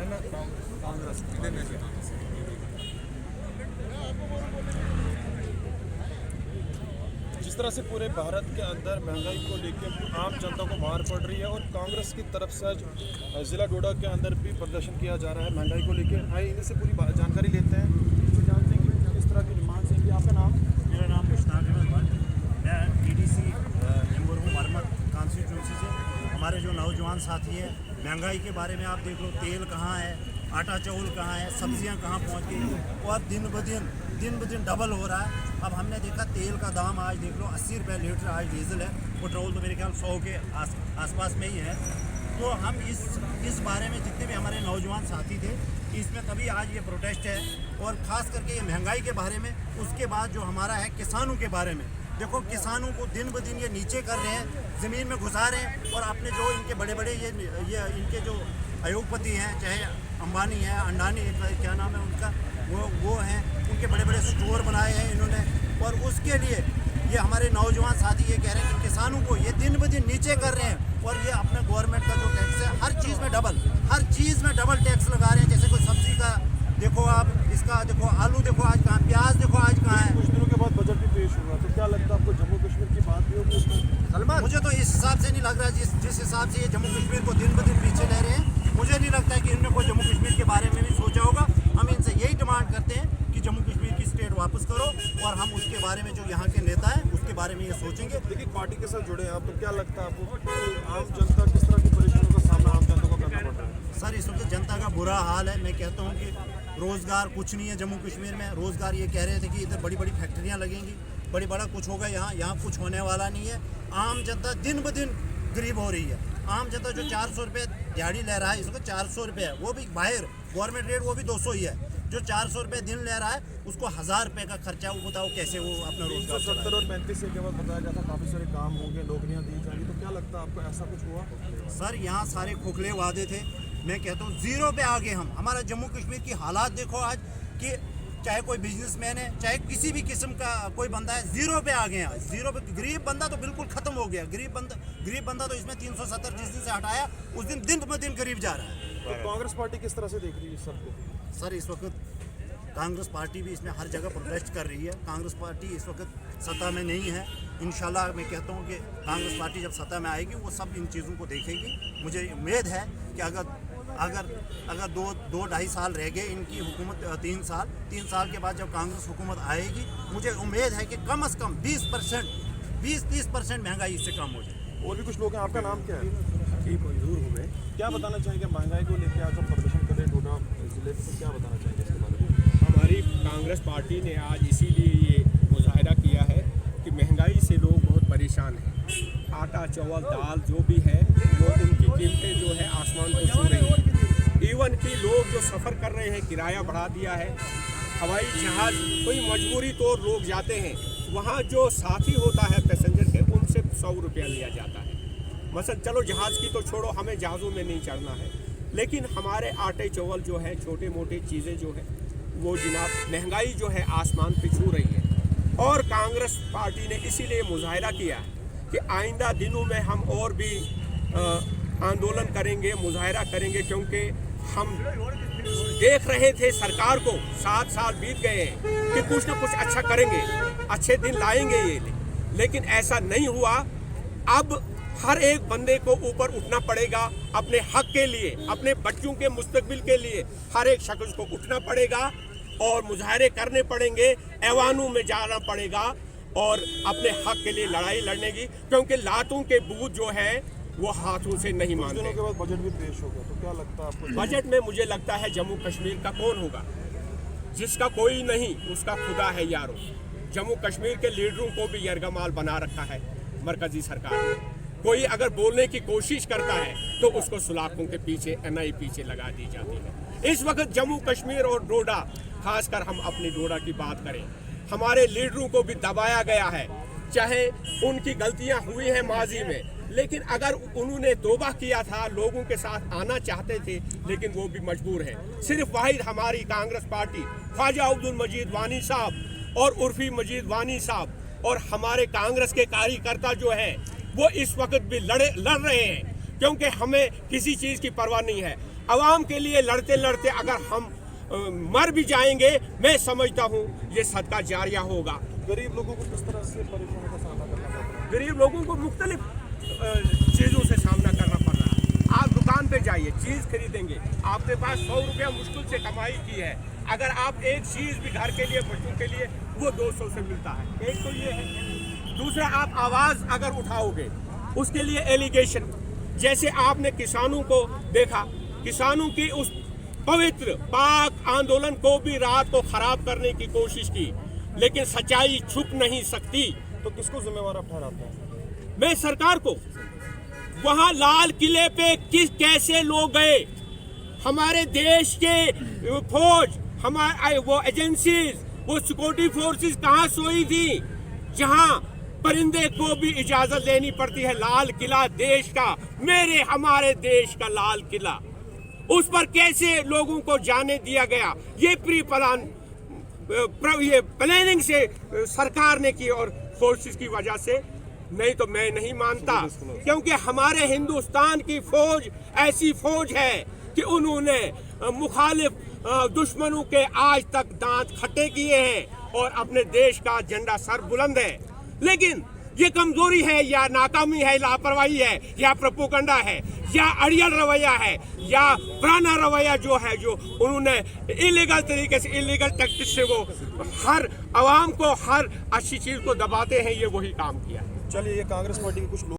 कांग्रेस जिस तरह से पूरे भारत के अंदर महंगाई को लेकर आम जनता को मार पड़ रही है और कांग्रेस की तरफ से आज ज़िला डोडा के अंदर भी प्रदर्शन किया जा रहा है महंगाई को लेकर। आइए इनसे पूरी जानकारी लेते हैं, तो जानते हैं कि किस तरह की डिमांड्स हैं। आपका नाम? मेरा नाम मुश्ताक अहमद भट्ट, मैं TDC मेंबर हूँ मरमत कॉन्स्टिट्यूंसी से। हमारे जो नौजवान साथी हैं, महंगाई के बारे में आप देख लो, तेल कहाँ है, आटा चावल कहाँ है, सब्जियां कहाँ पहुंच गई और दिन ब दिन डबल हो रहा है। अब हमने देखा तेल का दाम आज देख लो 80 रुपये लीटर आज डीजल है, पेट्रोल तो मेरे ख्याल 100 के आसपास में ही है। तो हम इस बारे में जितने भी हमारे नौजवान साथी थे, इसमें तभी आज ये प्रोटेस्ट है और ख़ास करके ये महंगाई के बारे में। उसके बाद जो हमारा है किसानों के बारे में, देखो किसानों को दिन ब दिन ये नीचे कर रहे हैं, ज़मीन में घुसा रहे हैं और अपने जो इनके बड़े बड़े ये इनके जो उद्योगपति हैं, चाहे अंबानी है, अंडानी क्या नाम है उनका, वो हैं, उनके बड़े बड़े स्टोर बनाए हैं इन्होंने। और उसके लिए ये हमारे नौजवान साथी ये कह रहे हैं कि किसानों को ये दिन ब दिन नीचे कर रहे हैं और ये अपने गवर्नमेंट का जो टैक्स है हर चीज़ में डबल टैक्स लगा रहे हैं। जैसे कोई सब्जी का देखो, आप इसका देखो, आलू देखो आज कहाँ, प्याज देखो आज कहाँ है। कुछ दिनों के बाद बजट भी पेश हुआ, तो क्या लगता है आपको जम्मू कश्मीर की बात भी होगी उसमें? मुझे तो इस हिसाब से नहीं लग रहा, जिस हिसाब से ये जम्मू कश्मीर को दिन ब दिन पीछे ले रहे हैं, मुझे नहीं लगता है कि इन्होंने कोई जम्मू कश्मीर के बारे में भी सोचा होगा। हम इनसे यही डिमांड करते हैं कि जम्मू कश्मीर की स्टेट वापस करो और हम उसके बारे में जो यहाँ के नेता हैं उसके बारे में ये सोचेंगे। देखिए पार्टी के साथ जुड़े हैं आप, तो क्या लगता है आपको आम जनता किस तरह की परेशानियों का सामना आम जनता को करना पड़ रहा है? सर इस वक्त जनता का बुरा हाल है। मैं कहता हूँ कि रोज़गार कुछ नहीं है जम्मू कश्मीर में। रोज़गार ये कह रहे थे कि इधर बड़ी बड़ी फैक्ट्रियाँ लगेंगी, बड़ा कुछ होगा, यहाँ कुछ होने वाला नहीं है। आम जनता दिन ब दिन गरीब हो रही है। आम जनता जो 400 रुपये दिहाड़ी ले रहा है, इस वक्त 400 रुपये है, वो भी बाहर गवर्नमेंट रेट वो भी 200 ही है। जो 400 रुपये दिन ले रहा है उसको 1000 रुपये का खर्चा, वो बताओ कैसे वो अपना रोजगार। 70 और 35 के बाद बताया जाता काफ़ी सारे काम होंगे, नौकरियां दी जाएंगी, तो क्या लगता है आपको ऐसा कुछ हुआ? सर यहाँ सारे खोखले वादे थे। मैं कहता हूँ जीरो पे आ गए हम। हमारा जम्मू कश्मीर की हालात देखो आज, कि चाहे कोई बिजनेसमैन है, चाहे किसी भी किस्म का कोई बंदा है, जीरो पे आ गए हैं। जीरो पे गरीब बंदा तो बिल्कुल खत्म हो गया। गरीब बंदा तो इसमें 370 जिस दिन से हटाया उस दिन ब दिन गरीब जा रहा है। तो कांग्रेस पार्टी किस तरह से देख रही है सबको? सर इस वक्त कांग्रेस पार्टी भी इसमें हर जगह प्रोटेस्ट कर रही है। कांग्रेस पार्टी इस वक्त सत्ता में नहीं है। इंशाल्लाह मैं कहता हूँ कि कांग्रेस पार्टी जब सत्ता में आएगी वो सब इन चीज़ों को देखेगी। मुझे उम्मीद है कि अगर दो ढाई साल रह गए इनकी हुकूमत, 3 साल के बाद जब कांग्रेस हुकूमत आएगी, मुझे उम्मीद है कि कम से कम 20-30% महंगाई इससे कम हो जाए। और भी कुछ लोग हैं, आपका नाम क्या है? ठीक मंजूर हूँ मैं। क्या बताना चाहेंगे महंगाई को लेकर आज हम प्रदर्शन कर रहे हैं डोडा जिले में, तो क्या बताना चाहेंगे इसके बारे में? हमारी कांग्रेस पार्टी ने आज इसीलिए ये मुजाहिरा किया है कि महंगाई से लोग बहुत परेशान हैं। आटा चावल दाल जो भी है वो उनकी कीमतें जो है आसमान को छू रही हैं। इवन कि लोग जो सफ़र कर रहे हैं किराया बढ़ा दिया है। हवाई जहाज़ कोई मजबूरी तौर लोग जाते हैं, वहाँ जो साथी होता है पैसेंजर के, उनसे 100 रुपया लिया जाता है। मसलन चलो जहाज़ की तो छोड़ो, हमें जहाज़ों में नहीं चढ़ना है, लेकिन हमारे आटे चावल जो है, छोटे मोटे चीज़ें जो है, वो जनाब महंगाई जो है आसमान पे छू रही है। और कांग्रेस पार्टी ने इसीलिए मुजाहिरा किया कि आइंदा दिनों में हम और भी आंदोलन करेंगे, मुजाहिरा करेंगे, क्योंकि हम देख रहे थे सरकार को, 7 साल बीत गए हैं कि कुछ ना कुछ अच्छा करेंगे, अच्छे दिन लाएंगे ये, लेकिन ऐसा नहीं हुआ। अब हर एक बंदे को ऊपर उठना पड़ेगा अपने हक के लिए, अपने बच्चों के मुस्तकबिल के लिए। हर एक शख्स को उठना पड़ेगा और मुजाहरे करने पड़ेंगे, ऐवानों में जाना पड़ेगा और अपने हक के लिए लड़ाई लड़ने की, क्योंकि लातों के बूथ जो है वो हाथों से नहीं मानते। दिनों के बाद बजट भी पेश होगा, तो क्या लगता है आपको? बजट में मुझे लगता है जम्मू कश्मीर का कौन होगा? जिसका कोई नहीं उसका खुदा है यारो। जम्मू कश्मीर के लीडरों को भी यरगमाल बना रखा है मरकजी सरकार ने। कोई अगर बोलने की कोशिश करता है तो उसको सलाखों के पीछे NI पीछे लगा दी जाती है। इस वक्त जम्मू कश्मीर और डोडा, खासकर हम अपनी डोडा की बात करें, हमारे लीडरों को भी दबाया गया है। चाहे उनकी गलतियां हुई हैं माजी में, लेकिन अगर उन्होंने तौबा किया था, लोगों के साथ आना चाहते थे, लेकिन वो भी मजबूर है। सिर्फ वाहिद हमारी कांग्रेस पार्टी, ख्वाजा अब्दुल मजीद वानी साहब और उर्फी मजीद वानी साहब और हमारे कांग्रेस के कार्यकर्ता जो हैं वो इस वक्त भी लड़ रहे हैं, क्योंकि हमें किसी चीज़ की परवाह नहीं है। आवाम के लिए लड़ते लड़ते अगर हम मर भी जाएंगे, मैं समझता हूँ ये सदका जारिया होगा। गरीब लोगों को किस तरह से परेशानी का सामना करना पड़ रहा है? गरीब लोगों को मुख्तलिफ चीज़ों से सामना करना पड़ रहा है। आप दुकान पे जाइए, चीज़ खरीदेंगे, आपके पास 100 रुपया मुश्किल से कमाई की है, अगर आप एक चीज़ भी घर के लिए, बच्चों के लिए, वो 200 से मिलता है। एक तो ये है। दूसरा, आप आवाज़ अगर उठाओगे उसके लिए एलिगेशन, जैसे आपने किसानों को देखा, किसानों की उस पवित्र पाक आंदोलन को भी रात को खराब करने की कोशिश की, लेकिन सच्चाई छुप नहीं सकती। तो किसको जिम्मेवार आप ठहराते हैं? मैं सरकार को, वहां लाल किले पे कैसे लोग गए, हमारे देश के फौज, हमारे वो एजेंसीज, वो सिक्योरिटी फोर्सेस कहाँ सोई थी, जहां परिंदे को भी इजाजत लेनी पड़ती है। लाल किला देश का, मेरे हमारे देश का लाल किला, उस पर कैसे लोगों को जाने दिया गया? ये प्री प्लान, ये प्लानिंग से सरकार ने की और फोर्सेस की वजह से। नहीं तो मैं नहीं मानता, क्योंकि हमारे हिंदुस्तान की फौज ऐसी फौज है कि उन्होंने मुखालिफ दुश्मनों के आज तक दांत खट्टे किए हैं और अपने देश का झंडा सर बुलंद है। लेकिन ये कमजोरी है या नाकामी है, लापरवाही है या प्रोपोगंडा है या अड़ियल रवैया है या पुराना रवैया जो है, जो उन्होंने इलीगल तरीके से, इलीगल टैक्टिक्स से वो हर आवाम को, हर अच्छी चीज़ को दबाते हैं, ये वही काम किया है। चलिए, ये कांग्रेस पार्टी के कुछ लोग